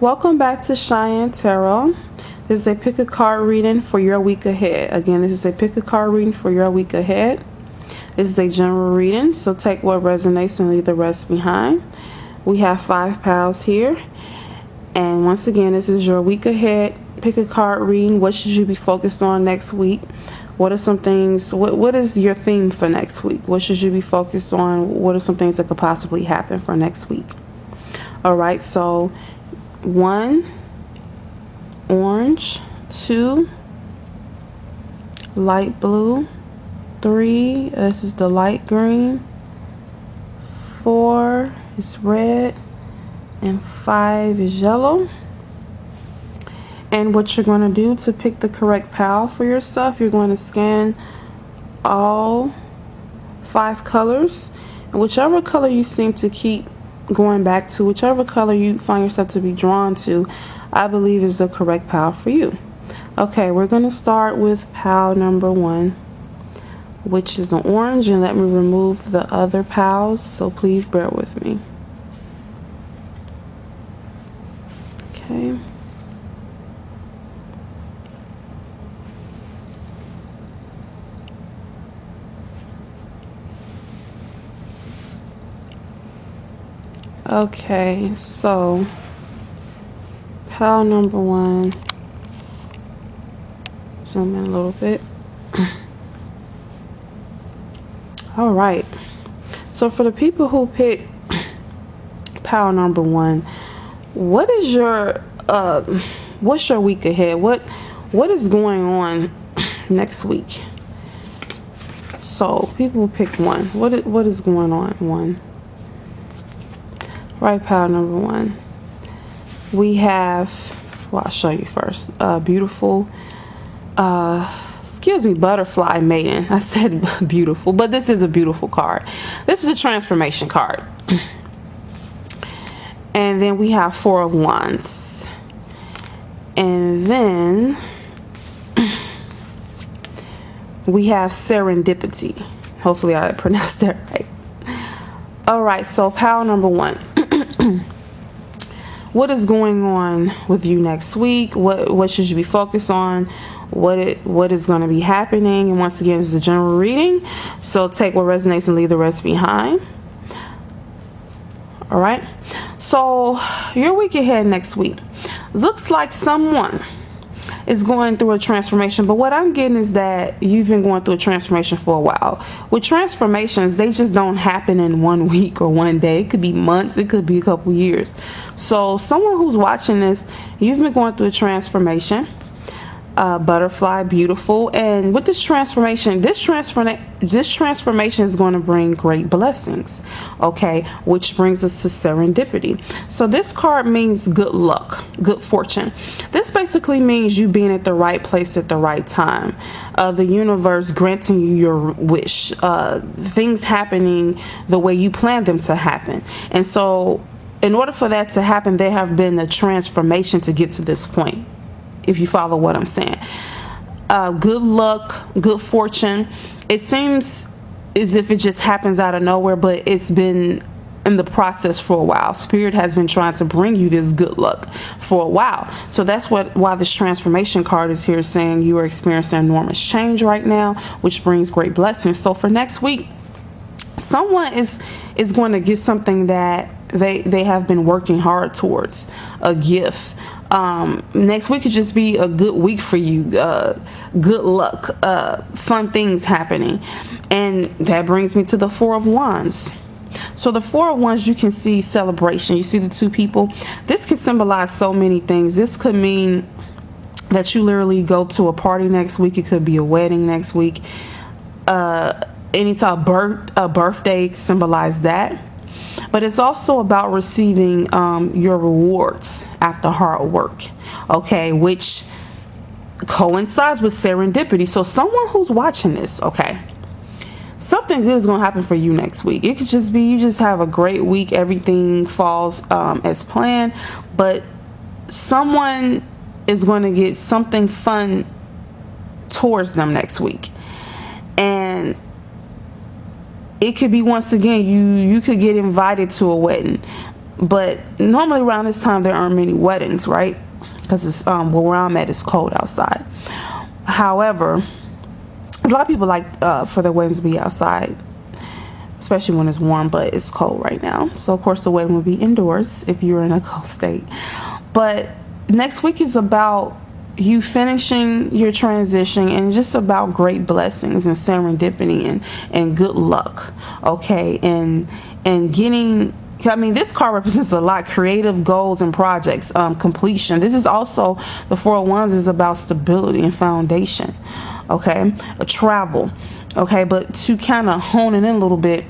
Welcome back to Cheyenne Tarot. This is a pick a card reading for your week ahead. Again, this is a pick a card reading for your week ahead. This is a general reading, so take what resonates and leave the rest behind. We have 5 piles here. And once again, this is your week ahead pick a card reading. What should you be focused on next week? What are some things, what is your theme for next week? What should you be focused on? What are some things that could possibly happen for next week? Alright, so 1, orange, 2, light blue, 3, this is the light green, 4 is red, and 5 is yellow. And what you're going to do to pick the correct pile for yourself, you're going to scan all 5 colors, and whichever color you seem to keep going back to, whichever color you find yourself to be drawn to, I believe is the correct pile for you. Okay, we're going to start with pile number 1, which is the orange, and let me remove the other piles, so please bear with me. Okay. Okay, so pile number 1, zoom in a little bit. All right, so for the people who pick pile number 1, what is your what's your week ahead? What is going on next week? So people who pick 1, what is going on? 1. Right, pile number 1. We have, well, I'll show you first. Beautiful, excuse me, butterfly maiden. I said beautiful, but this is a beautiful card. This is a transformation card. And then we have 4 of Wands. And then we have serendipity. Hopefully I pronounced that right. Alright, so pile number 1. What is going on with you next week? What should you be focused on? What is going to be happening? And once again, this is a general reading, so take what resonates and leave the rest behind. All right, so your week ahead next week looks like someone is going through a transformation, but what I'm getting is that you've been going through a transformation for a while. With transformations, they just don't happen in 1 week or 1 day. It could be months, it could be a couple years. So someone who's watching this, you've been going through a transformation. Butterfly, beautiful, and with this transformation is going to bring great blessings. Okay, which brings us to serendipity. So this card means good luck, good fortune. This basically means you being at the right place at the right time, the universe granting you your wish, things happening the way you planned them to happen. And so in order for that to happen, there have been a transformation to get to this point, if you follow what I'm saying. Good luck, good fortune. It seems as if it just happens out of nowhere, but it's been in the process for a while. Spirit has been trying to bring you this good luck for a while. So that's why this transformation card is here, saying you are experiencing enormous change right now, which brings great blessings. So for next week, someone is going to get something that they have been working hard towards, a gift. Next week could just be a good week for you, good luck, fun things happening. And that brings me to the 4 of Wands. So the 4 of Wands, you can see celebration. You see the 2 people. This can symbolize so many things. This could mean that you literally go to a party next week. It could be a wedding next week. Any type of birthday symbolize that. But it's also about receiving your rewards after hard work, okay, which coincides with serendipity. So someone who's watching this, okay, something good is going to happen for you next week. It could just be you just have a great week, everything falls as planned, but someone is going to get something fun towards them next week. And it could be, once again, you could get invited to a wedding. But normally around this time there aren't many weddings, right? Because it's where I'm at, it's cold outside. However, a lot of people like for their weddings to be outside, especially when it's warm, but it's cold right now. So of course the wedding will be indoors if you're in a cold state. But next week is about you finishing your transition, and just about great blessings and serendipity and good luck, okay, and getting, I mean, this card represents a lot: creative goals and projects, completion. This is also, the Four of Wands is about stability and foundation, okay, travel, okay. But to kind of hone it in a little bit,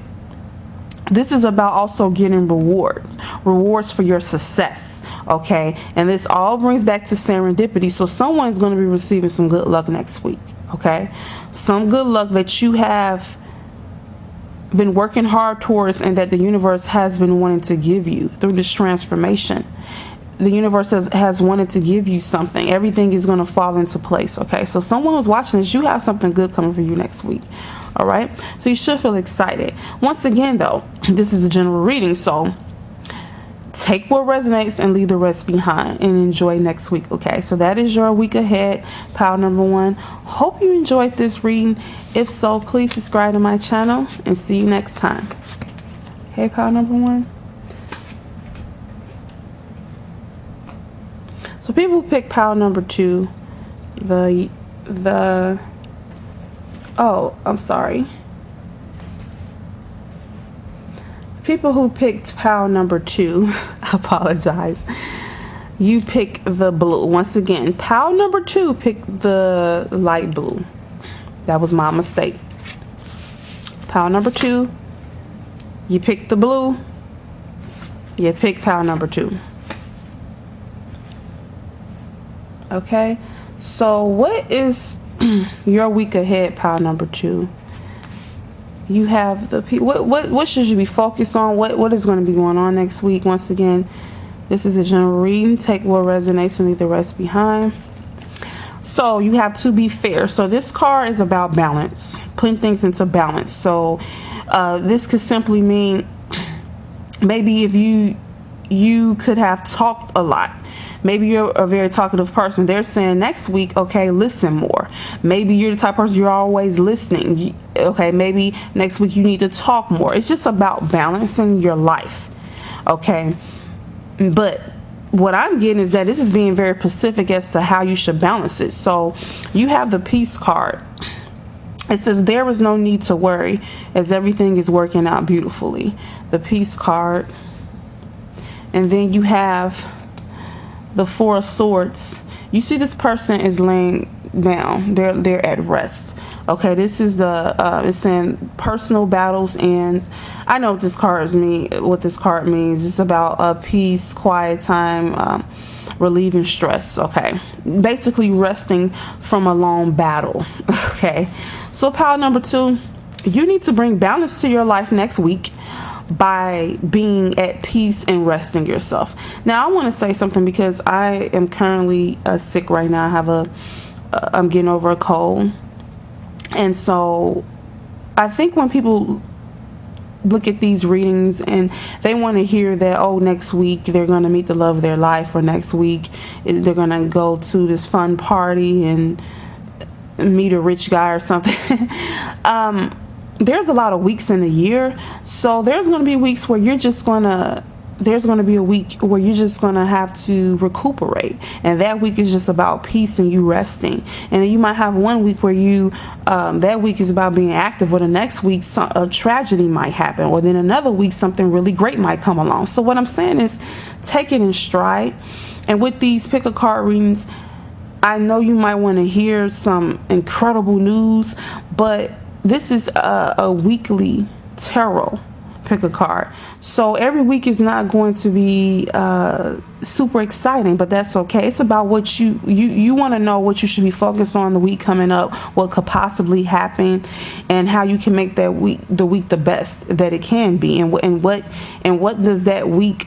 this is about also getting rewards for your success, okay. And this all brings back to serendipity. So someone is going to be receiving some good luck next week, okay. Some good luck that you have been working hard towards, and that the universe has been wanting to give you through this transformation. The universe has wanted to give you something. Everything is going to fall into place, okay. So someone who's watching this, you have something good coming for you next week, all right. So you should feel excited. Once again though, this is a general reading, so take what resonates and leave the rest behind, and enjoy next week, okay. So that is your week ahead, pile number 1. Hope you enjoyed this reading. If so, please subscribe to my channel, and see you next time. Okay, pile number 1. So people pick pile number 2, oh, I'm sorry. People who picked pile number 2, I apologize. You pick the blue. Once again, pile number 2 picked the light blue. That was my mistake. Pile number 2, you picked the blue. You picked pile number 2. Okay, so what is your week ahead, pile number 2? You have the what should you be focused on? What is going to be going on next week? Once again, this is a general reading. Take what resonates and leave the rest behind. So you have to be fair. So this card is about balance, putting things into balance. So this could simply mean maybe if you could have talked a lot. Maybe you're a very talkative person. They're saying next week, okay, listen more. Maybe you're the type of person you're always listening. Okay, maybe next week you need to talk more. It's just about balancing your life. Okay, but what I'm getting is that this is being very specific as to how you should balance it. So you have the Peace card. It says there is no need to worry as everything is working out beautifully. The Peace card. And then you have the Four of Swords. You see this person is laying down. They're at rest. Okay, this is the it's saying personal battles, and I know what this card means. It's about peace, quiet time, relieving stress. Okay, basically resting from a long battle. Okay, so pile number 2, you need to bring balance to your life next week by being at peace and resting yourself. Now I want to say something, because I am currently sick right now. I'm getting over a cold, and so I think when people look at these readings and they want to hear that, oh, next week they're going to meet the love of their life, or next week they're going to go to this fun party and meet a rich guy or something. There's a lot of weeks in the year, so there's going to be weeks where there's going to be a week where you're just going to have to recuperate, and that week is just about peace and you resting. And then you might have one week where that week is about being active, or the next week a tragedy might happen, or then another week something really great might come along. So what I'm saying is, take it in stride. And with these pick a card readings, I know you might want to hear some incredible news, but this is a weekly tarot pick a card. So every week is not going to be super exciting, but that's okay. It's about what you want to know what you should be focused on the week coming up, what could possibly happen, and how you can make that week the best that it can be, and what does that week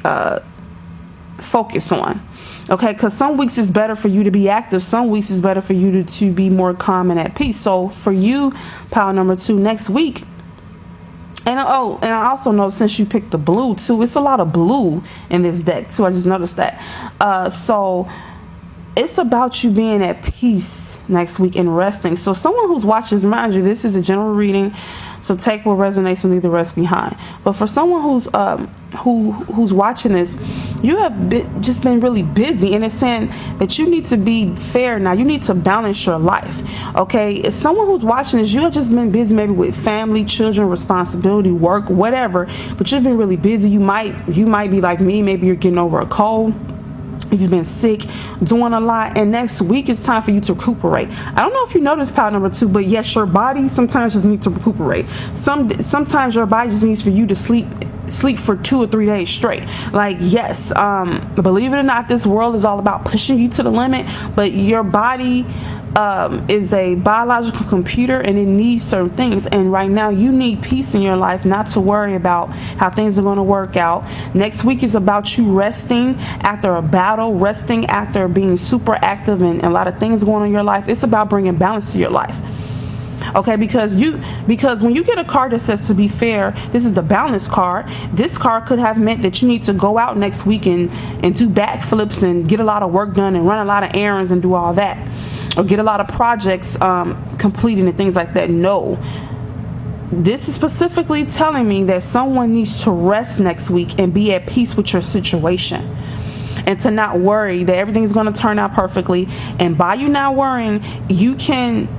focus on. Okay, because some weeks it's better for you to be active. Some weeks it's better for you to be more calm and at peace. So for you, pile number 2, next week, And oh, and I also know since you picked the blue too, it's a lot of blue in this deck too. I just noticed that. So it's about you being at peace next week and resting. So someone who's watching, mind you, this is a general reading, so take what resonates and leave the rest behind. But for someone who's watching this, you have just been really busy, and it's saying that you need to be fair now. You need to balance your life. Okay, if someone who's watching this, you have just been busy maybe with family, children, responsibility, work, whatever, but you've been really busy. You might be like me, maybe you're getting over a cold, if you've been sick, doing a lot, and next week it's time for you to recuperate. I don't know if you noticed pile number 2, but yes, your body sometimes just needs to recuperate. Sometimes your body just needs for you to sleep for 2 or 3 days straight. Like, yes, believe it or not, this world is all about pushing you to the limit, but your body is a biological computer, and it needs certain things. And right now you need peace in your life, not to worry about how things are going to work out. Next week is about you resting after a battle, resting after being super active and a lot of things going on in your life. It's about bringing balance to your life. Okay, because when you get a card that says to be fair, this is the balance card. This card could have meant that you need to go out next week and do backflips and get a lot of work done and run a lot of errands and do all that, or get a lot of projects completed and things like that. No, this is specifically telling me that someone needs to rest next week and be at peace with your situation, and to not worry that everything's going to turn out perfectly. And by you not worrying, you can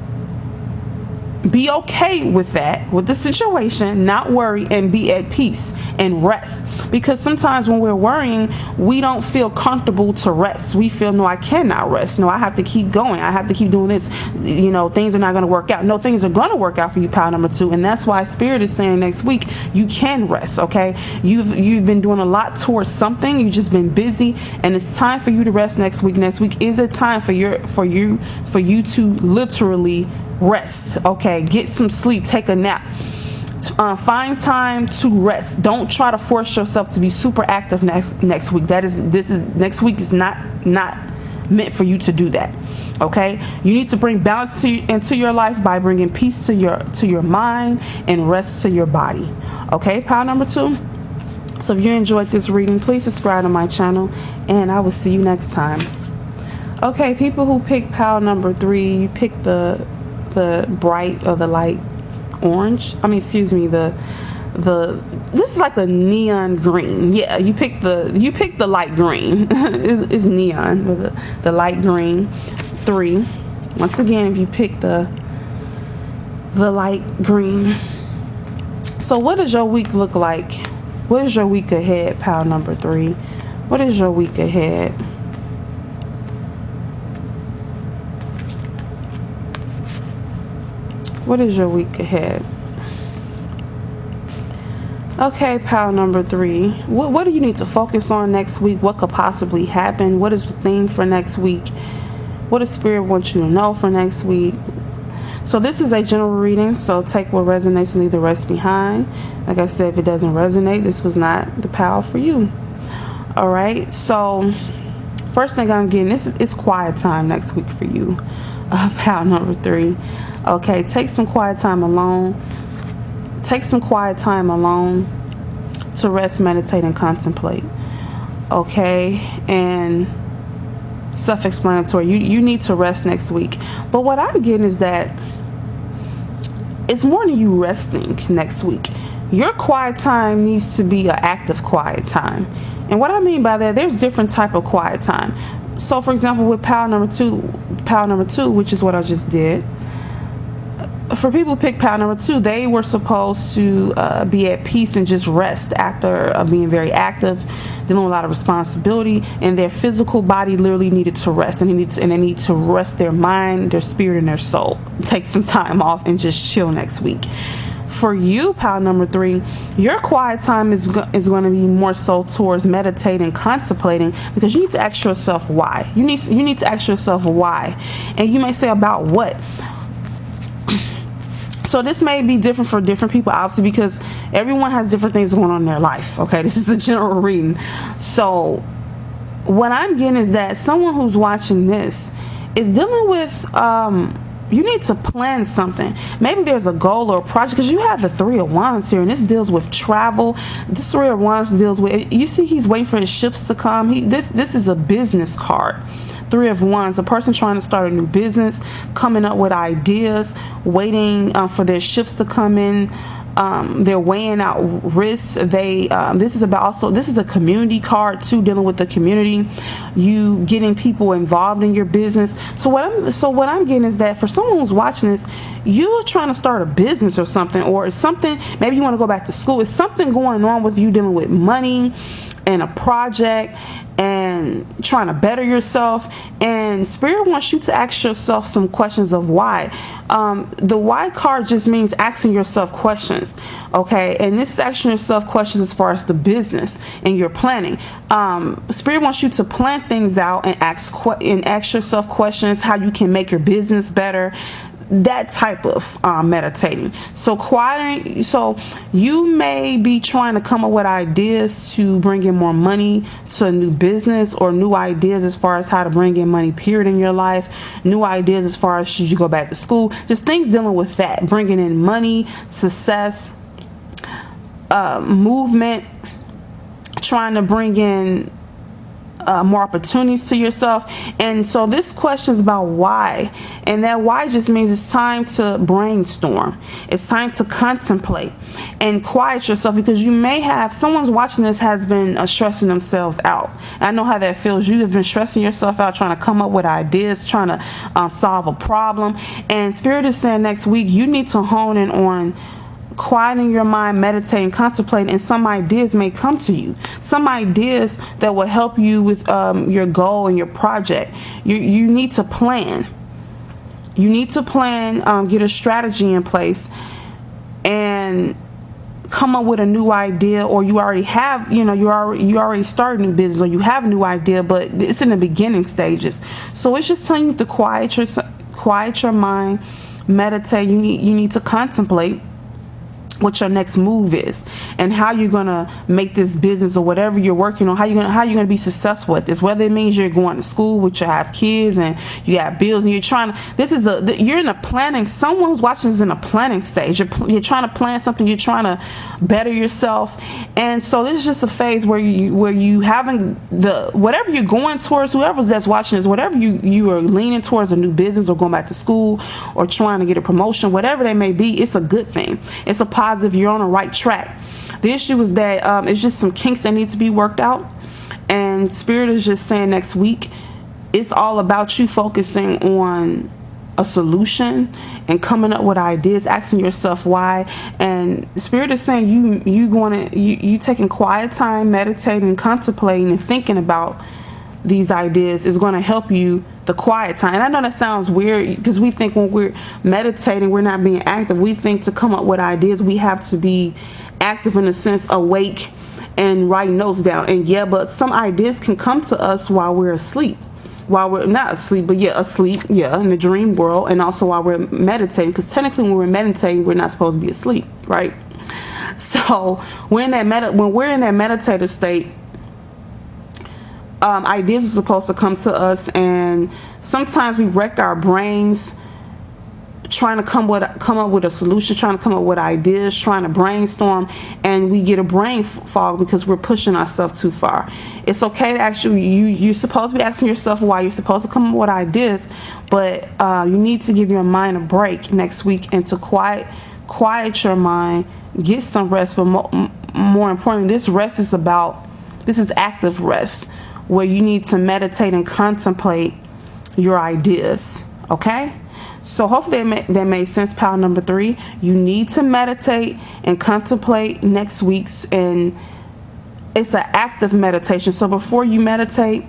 be okay with that, with the situation, not worry, and be at peace and rest. Because sometimes when we're worrying, we don't feel comfortable to rest. We feel, no, I cannot rest. No, I have to keep going. I have to keep doing this. You know, things are not going to work out. No, things are going to work out for you, pile number 2. And that's why Spirit is saying next week you can rest. Okay, you've been doing a lot towards something. You've just been busy, and it's time for you to rest next week. Next week is a time for you to literally rest. Okay, get some sleep, take a nap, find time to rest. Don't try to force yourself to be super active next week. Next week is not meant for you to do that. Okay, you need to bring balance into your life by bringing peace to your mind and rest to your body. Okay, pile number 2. So if you enjoyed this reading, please subscribe to my channel, and I will see you next time. Okay, people who pick pile number 3, you pick the bright or the light orange. This is like a neon green. Yeah, you pick the light green. It's neon with the light green 3. Once again, if you pick the light green. So what does your week look like? What is your week ahead, pile number 3? What is your week ahead? What is your week ahead? Okay, pile number 3. What do you need to focus on next week? What could possibly happen? What is the theme for next week? What does Spirit want you to know for next week? So this is a general reading, so take what resonates and leave the rest behind. Like I said, if it doesn't resonate, this was not the pile for you. All right, so first thing I'm getting, this is quiet time next week for you. Pile number 3. Okay, take some quiet time alone. Take some quiet time alone to rest, meditate, and contemplate. Okay, and self-explanatory. You need to rest next week. But what I'm getting is that it's more than you resting next week. Your quiet time needs to be an active quiet time. And what I mean by that, there's different type of quiet time. So for example, with pile number two, which is what I just did, for people who pick pile number 2, they were supposed to be at peace and just rest after being very active, dealing with a lot of responsibility, and their physical body literally needed to rest, and they need to rest their mind, their spirit, and their soul. Take some time off and just chill next week. For you, pile number 3, your quiet time is going to be more so towards meditating, contemplating, because you need to ask yourself why. You need to ask yourself why, and you may say, about what? So this may be different for different people, obviously, because everyone has different things going on in their life. Okay, this is a general reading. So what I'm getting is that someone who's watching this is dealing with to plan something. Maybe there's a goal or a project, because you have the Three of Wands here, and this deals with travel. This Three of Wands deals with, you see, he's waiting for his ships to come. This is a business card. Three of Wands, a person trying to start a new business, coming up with ideas, waiting for their ships to come in. They're weighing out risks. This is a community card too, dealing with the community, you getting people involved in your business. So what I'm getting is that for someone who's watching this, you're trying to start a business or something, or it's something, maybe you want to go back to school. It's something going on with you dealing with money and a project and trying to better yourself, and Spirit wants you to ask yourself some questions of why. The why card just means asking yourself questions, okay? And this is asking yourself questions as far as the business and your planning. Spirit wants you to plan things out and ask yourself questions how you can make your business better. That type of meditating. So quieting. So you may be trying to come up with ideas to bring in more money to a new business, or new ideas as far as how to bring in money period in your life, new ideas as far as should you go back to school, just things dealing with that, bringing in money, success, movement, trying to bring in more opportunities to yourself. And so this question is about why, and that why just means it's time to brainstorm, it's time to contemplate and quiet yourself, because you may have someone's watching this has been stressing themselves out. I know how that feels. You have been stressing yourself out, trying to come up with ideas, trying to solve a problem, and Spirit is saying next week you need to hone in on quieting your mind, meditating, contemplating, and some ideas may come to you. Some ideas that will help you with your goal and your project. You need to plan. You need to plan, get a strategy in place, and come up with a new idea. Or you already have, you already started a new business, or you have a new idea, but it's in the beginning stages. So it's just telling you to quiet your mind, meditate. You need to contemplate what your next move is, and how you're gonna make this business or whatever you're working on, how you're gonna be successful at this. Whether it means you're going to school, which you have kids and you have bills, and you're trying to, you're in a planning. Someone who's watching is in a planning stage. You're trying to plan something. You're trying to better yourself, and so this is just a phase where you having the whatever you're going towards. Whoever's that's watching this, whatever you are leaning towards, a new business or going back to school or trying to get a promotion, whatever they may be, it's a good thing. It's a positive. You're on the right track. The issue is that it's just some kinks that need to be worked out, and Spirit is just saying next week it's all about you focusing on a solution and coming up with ideas, asking yourself why. And Spirit is saying you taking quiet time, meditating, contemplating, and thinking about these ideas is going to help you the quiet time. And I know that sounds weird, because we think when we're meditating we're not being active. We think to come up with ideas we have to be active, in a sense, awake and writing notes down. And yeah, but some ideas can come to us while we're asleep, while we're not asleep, but asleep, in the dream world, and also while we're meditating, because technically when we're meditating we're not supposed to be asleep, right? So when we're in that meditative state, ideas are supposed to come to us, and sometimes we wreck our brains trying to come up with a solution, trying to come up with ideas, trying to brainstorm, and we get a brain fog because we're pushing ourselves too far. It's okay to actually, you're supposed to be asking yourself why. You're supposed to come up with ideas, but you need to give your mind a break next week, and to quiet your mind, get some rest. But more importantly, this is active rest, where you need to meditate and contemplate your ideas. Okay, so hopefully that made sense, pile number 3. You need to meditate and contemplate next week's, and it's an active meditation. So before you meditate,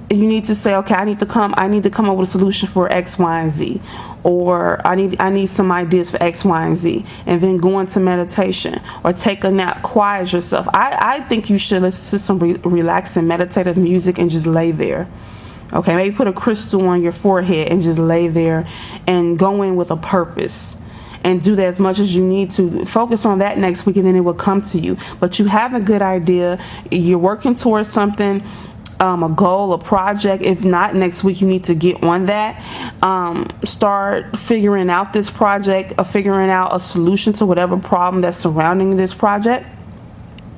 you need to say, okay, I need to come up with a solution for X, Y, and Z, or I need some ideas for X, Y, and Z, and then go into meditation or take a nap, quiet yourself. I think you should listen to some relaxing meditative music and just lay there. Okay, maybe put a crystal on your forehead and just lay there and go in with a purpose, and do that as much as you need to. Focus on that next week, and then it will come to you. But you have a good idea, you're working towards something, a goal, a project. If not, next week you need to get on that. Start figuring out this project, or figuring out a solution to whatever problem that's surrounding this project,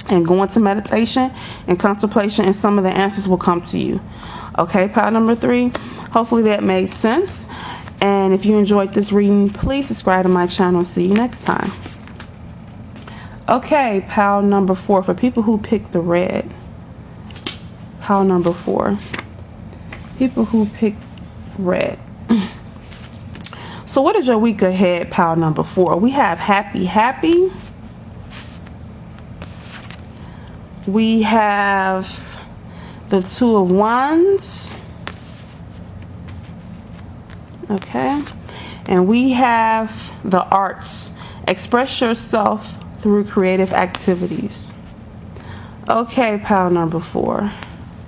and go into meditation and contemplation, and some of the answers will come to you. Okay, pile number 3. Hopefully that made sense. And if you enjoyed this reading, please subscribe to my channel. See you next time. Okay, pile number 4, for people who picked the red. Pile number 4, people who picked red. So what is your week ahead, pile number 4? We have happy. We have the 2 of Wands. Okay. And we have the arts. Express yourself through creative activities. Okay, pile number 4.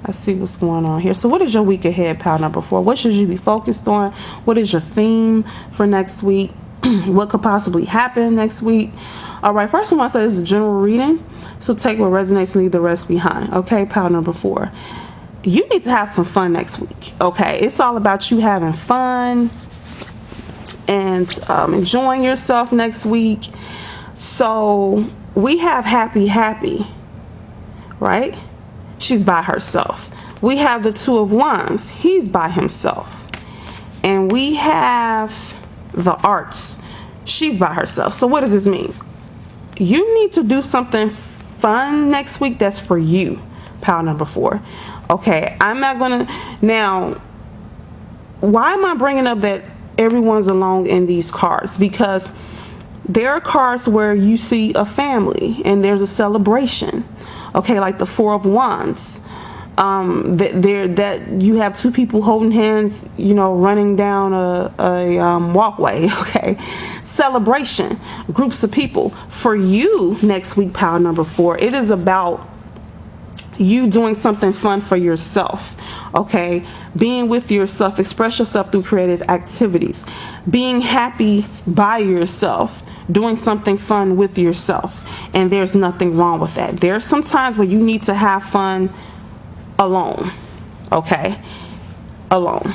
I see what's going on here. So what is your week ahead, pile number 4? What should you be focused on? What is your theme for next week? What could possibly happen next week? All right, first I want to say this is a general reading, so take what resonates and leave the rest behind. Okay, pile number 4. You need to have some fun next week. Okay, it's all about you having fun and enjoying yourself next week. So we have happy, right? She's by herself. We have the 2 of Wands. He's by himself. And we have the arts. She's by herself. So what does this mean? You need to do something fun next week that's for you, pile number 4. Okay, I'm not gonna, now why am I bringing up that everyone's alone in these cards? Because there are cards where you see a family and there's a celebration. Okay, like the 4 of Wands. That you have 2 people holding hands, you know, running down a walkway. Okay, celebration, groups of people. For you next week, pile number 4, it is about you doing something fun for yourself. Okay, being with yourself. Express yourself through creative activities. Being happy by yourself. Doing something fun with yourself. And there's nothing wrong with that. There's some times where you need to have fun alone. Okay, alone,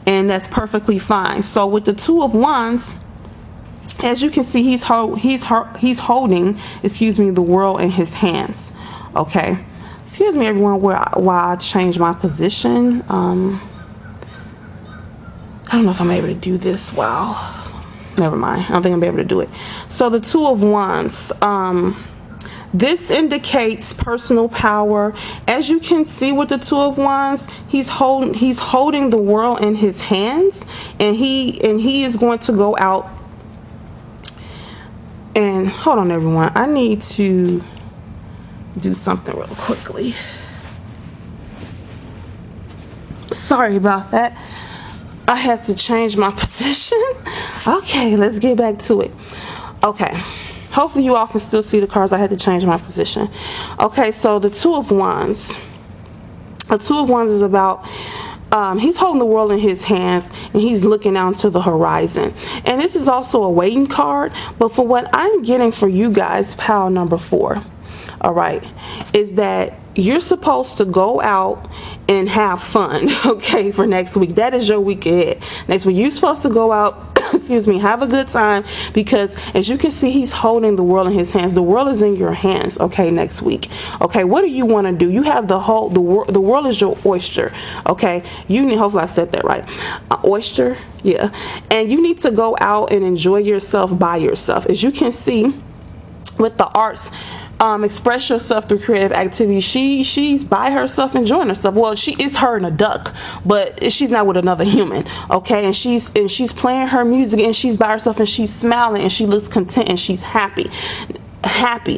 and that's perfectly fine. So with the 2 of Wands, as you can see, he's holding, excuse me, the world in his hands. Okay, excuse me everyone, while I change my position. I don't know if I'm able to do this. Wow, never mind, I don't think I'm able to do it. So the 2 of Wands, this indicates personal power. As you can see with the 2 of Wands, he's holding the world in his hands, and he is going to go out and, hold on everyone, I need to do something real quickly. Sorry about that. I had to change my position. Okay, let's get back to it. Okay, hopefully you all can still see the cards. I had to change my position. Okay, so the 2 of Wands. The 2 of Wands is about, he's holding the world in his hands, and he's looking out to the horizon. And this is also a waiting card, but for what I'm getting for you guys, pile number 4, all right, is that you're supposed to go out and have fun, okay, for next week. That is your week ahead. Next week, you're supposed to go out, excuse me, have a good time, because as you can see, he's holding the world in his hands. The world is in your hands, okay, next week. Okay, what do you want to do? You have the world is your oyster, okay? You need, hopefully I said that right. Oyster, yeah. And you need to go out and enjoy yourself by yourself. As you can see with the arts, express yourself through creative activity. She's by herself enjoying herself. Well, she is her and a duck, but she's not with another human, okay? And she's playing her music, and she's by herself, and she's smiling, and she looks content, and she's happy,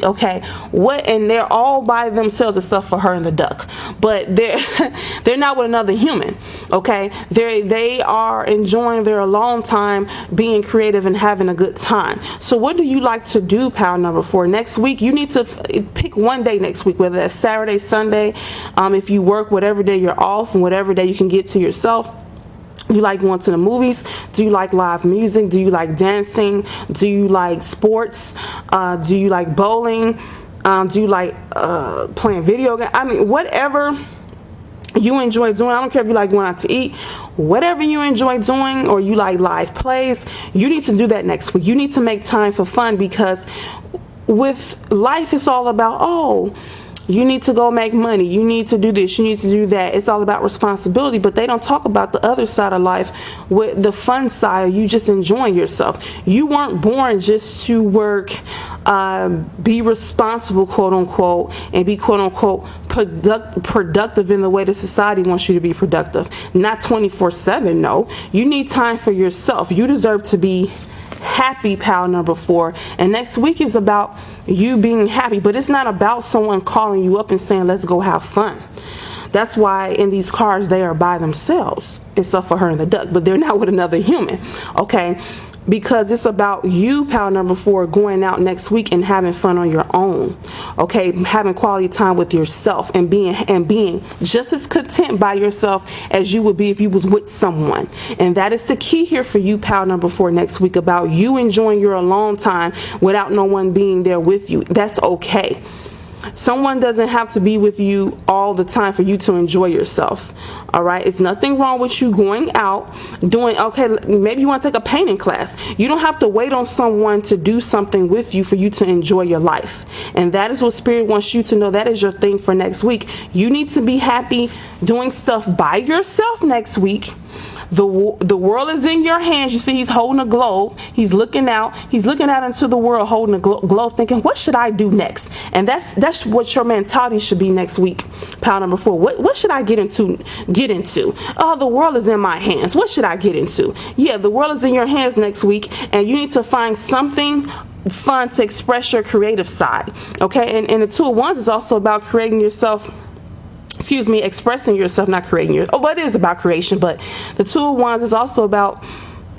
okay? And they're all by themselves except for her and the duck, but they're not with another human, okay? They are enjoying their alone time, being creative and having a good time. So what do you like to do, pile number 4? Next week, you need to pick one day next week, whether that's Saturday, Sunday, if you work, whatever day you're off, and whatever day you can get to yourself. Do you like going to the movies? Do you like live music? Do you like dancing? Do you like sports? Do you like bowling? Do you like playing video games? I mean, whatever you enjoy doing. I don't care if you like going out to eat, whatever you enjoy doing, or you like live plays, you need to do that next week. You need to make time for fun, because with life, it's all about, oh, you need to go make money, you need to do this, you need to do that. It's all about responsibility, but they don't talk about the other side of life, with the fun side, you just enjoying yourself. You weren't born just to work, be responsible, quote unquote, and be, quote unquote, productive in the way that society wants you to be productive. Not 24/7, no. You need time for yourself. You deserve to be happy, pal number 4. And next week is about you being happy, but it's not about someone calling you up and saying, let's go have fun. That's why in these cards, they are by themselves, except for her and the duck, but they're not with another human, okay? Because it's about you, pal number 4, going out next week and having fun on your own, okay? Having quality time with yourself, and being just as content by yourself as you would be if you was with someone. And that is the key here for you, pal number 4, next week, about you enjoying your alone time without no one being there with you. That's okay. Someone doesn't have to be with you all the time for you to enjoy yourself. All right, it's nothing wrong with you going out, doing, okay, maybe you want to take a painting class. You don't have to wait on someone to do something with you for you to enjoy your life. And that is what Spirit wants you to know. That is your thing for next week. You need to be happy doing stuff by yourself next week. The world is in your hands. You see, he's holding a globe. He's looking out. He's looking out into the world, holding a globe, thinking, what should I do next? And that's what your mentality should be next week, pal number 4. What should I get into? Oh, the world is in my hands. What should I get into? Yeah, the world is in your hands next week, and you need to find something fun to express your creative side. Okay, and the 2 of Wands is also about creating yourself. Expressing yourself, not creating your. Oh, it is about creation, but the 2 of Wands is also about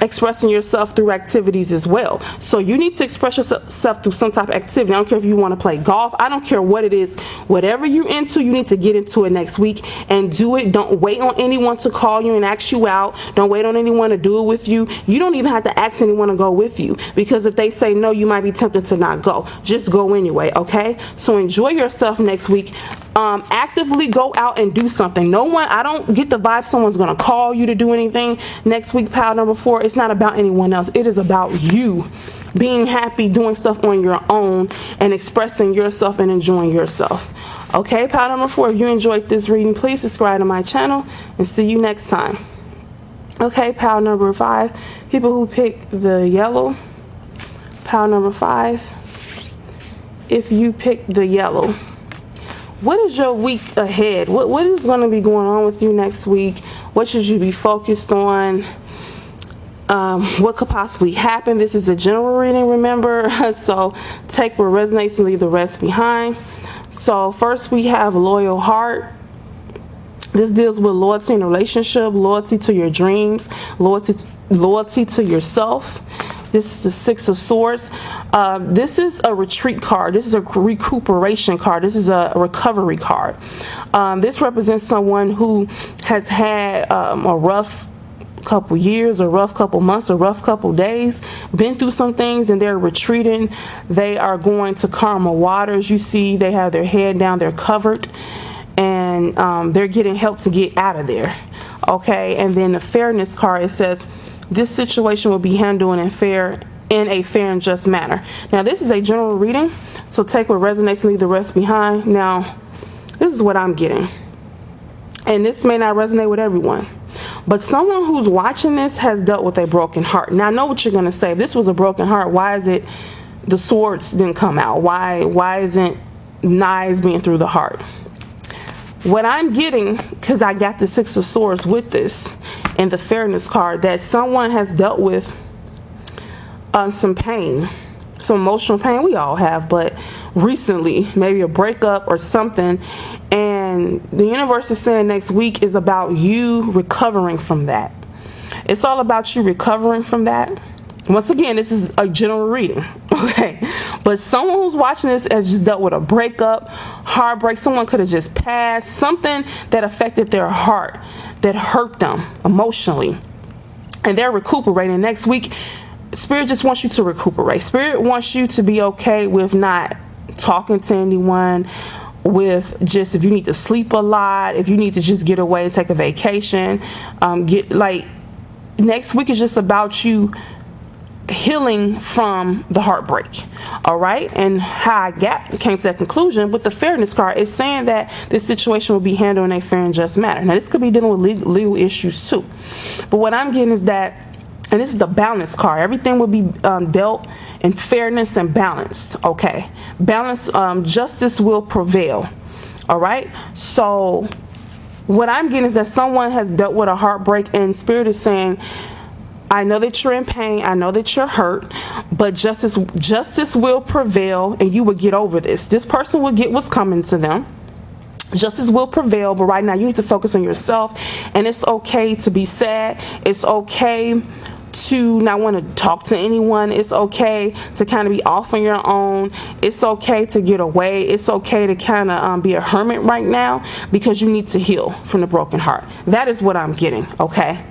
expressing yourself through activities as well. So you need to express yourself through some type of activity. I don't care if you want to play golf. I don't care what it is. Whatever you're into, you need to get into it next week and do it. Don't wait on anyone to call you and ask you out. Don't wait on anyone to do it with you. You don't even have to ask anyone to go with you, because if they say no, you might be tempted to not go. Just go anyway, okay? So enjoy yourself next week. Actively go out and do something. I don't get the vibe someone's going to call you to do anything next week, pal number 4. It's not about anyone else. It is about you being happy, doing stuff on your own, and expressing yourself and enjoying yourself. Okay, pal number 4, if you enjoyed this reading, please subscribe to my channel, and see you next time. Okay, pal number 5, people who pick the yellow, pal number 5, if you pick the yellow, what is your week ahead? What is going to be going on with you next week? What should you be focused on? What could possibly happen? This is a general reading, remember? So take what resonates and leave the rest behind. So first we have loyal heart. This deals with loyalty in a relationship, loyalty to your dreams, loyalty to yourself. This is the 6 of Swords. This is a retreat card. This is a recuperation card. This is a recovery card. This represents someone who has had a rough couple years, a rough couple months, a rough couple days, been through some things, and they're retreating. They are going to calmer waters. You see, they have their head down, they're covered, and they're getting help to get out of there. Okay, and then the fairness card, it says, this situation will be handled in a fair and just manner. Now, this is a general reading, so take what resonates and leave the rest behind. Now, this is what I'm getting, and this may not resonate with everyone, but someone who's watching this has dealt with a broken heart. Now, I know what you're going to say. If this was a broken heart, why is it the swords didn't come out? Why isn't knives being through the heart? What I'm getting, because I got the 6 of Swords with this and the fairness card, that someone has dealt with some pain, some emotional pain. We all have, but recently, maybe a breakup or something, and the universe is saying next week is about you recovering from that. It's all about you recovering from that. Once again, this is a general reading, okay? But someone who's watching this has just dealt with a breakup, heartbreak. Someone could have just passed, something that affected their heart, that hurt them emotionally, and they're recuperating. Next week, Spirit just wants you to recuperate. Spirit wants you to be okay with not talking to anyone, with just if you need to sleep a lot, if you need to just get away and take a vacation, next week is just about you healing from the heartbreak. All right, and how I came to that conclusion with the fairness card is saying that this situation will be handled in a fair and just manner. Now this could be dealing with legal issues too, but what I'm getting is that, and this is the balance card, everything will be dealt in fairness and balanced. Okay, balance, justice will prevail. All right, so what I'm getting is that someone has dealt with a heartbreak, and Spirit is saying, I know that you're in pain, I know that you're hurt, but justice will prevail, and you will get over this. This person will get what's coming to them. Justice will prevail, but right now you need to focus on yourself, and it's okay to be sad. It's okay to not want to talk to anyone. It's okay to kind of be off on your own. It's okay to get away. It's okay to kind of be a hermit right now, because you need to heal from the broken heart. That is what I'm getting. Okay,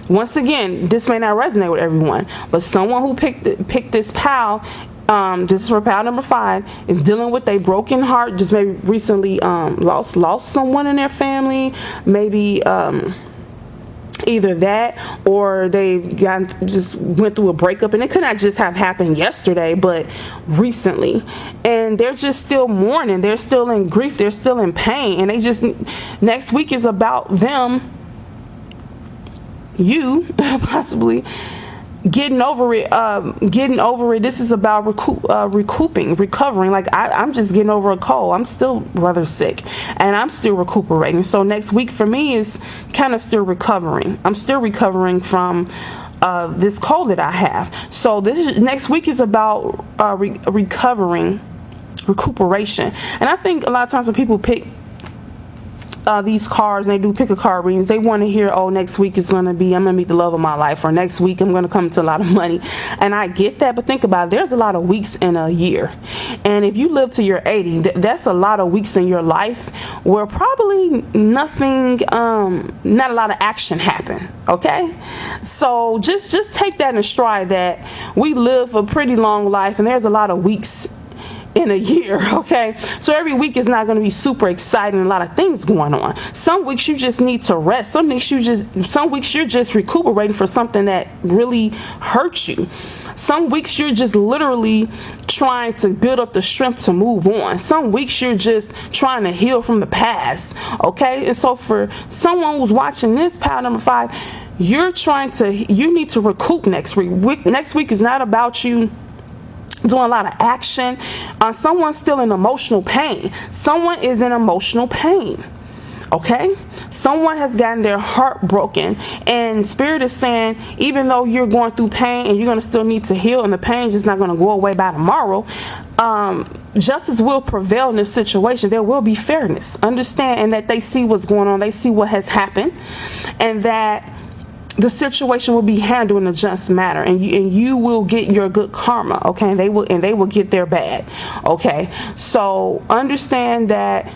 once again, this may not resonate with everyone, but someone who picked this pile, this is for pile number 5, is dealing with a broken heart. Just maybe recently lost someone in their family, maybe either that, or they just went through a breakup, and it could not just have happened yesterday, but recently, and they're just still mourning, they're still in grief, they're still in pain, and they just, next week is about them, you possibly getting over it. This is about recovering. Like I'm just getting over a cold. I'm still rather sick, and I'm still recuperating. So next week for me is kind of still recovering. I'm still recovering from this cold that I have. So next week is about recuperation. And I think a lot of times when people pick these cards, and they do pick a card readings, they want to hear, oh, next week is going to be, I'm going to meet the love of my life, or next week I'm going to come to a lot of money. And I get that, but think about it, there's a lot of weeks in a year, and if you live to your 80, that's a lot of weeks in your life where probably nothing, not a lot of action happen. Okay, so just take that in stride, that we live a pretty long life, and there's a lot of weeks in a year. Okay, so every week is not going to be super exciting, a lot of things going on. Some weeks you just need to rest. Some weeks you're just recuperating for something that really hurt you. Some weeks you're just literally trying to build up the strength to move on. Some weeks you're just trying to heal from the past. Okay, and so for someone who's watching this, pile number 5, you need to recoup next week. Next week is not about you doing a lot of action. Someone's still in emotional pain. Someone is in emotional pain. Okay, someone has gotten their heart broken, and Spirit is saying, even though you're going through pain and you're going to still need to heal, and the pain is just not going to go away by tomorrow, justice will prevail in this situation. There will be fairness. Understand, and that they see what's going on, they see what has happened, and that the situation will be handled in a just manner, and you will get your good karma. Okay, and they will get their bad. Okay, so understand that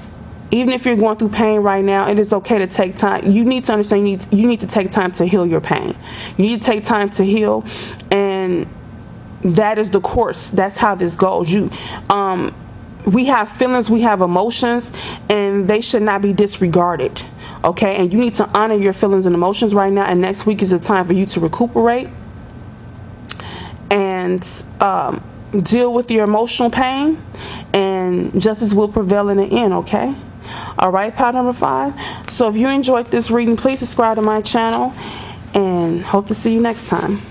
even if you're going through pain right now, it is okay to take time. You need to understand you need to take time to heal your pain. You need to take time to heal, and that is the course. That's how this goes. We have feelings, we have emotions, and they should not be disregarded. Okay, and you need to honor your feelings and emotions right now, and next week is a time for you to recuperate and deal with your emotional pain, and justice will prevail in the end. Okay, all right, pile number 5. So if you enjoyed this reading, please subscribe to my channel, and hope to see you next time.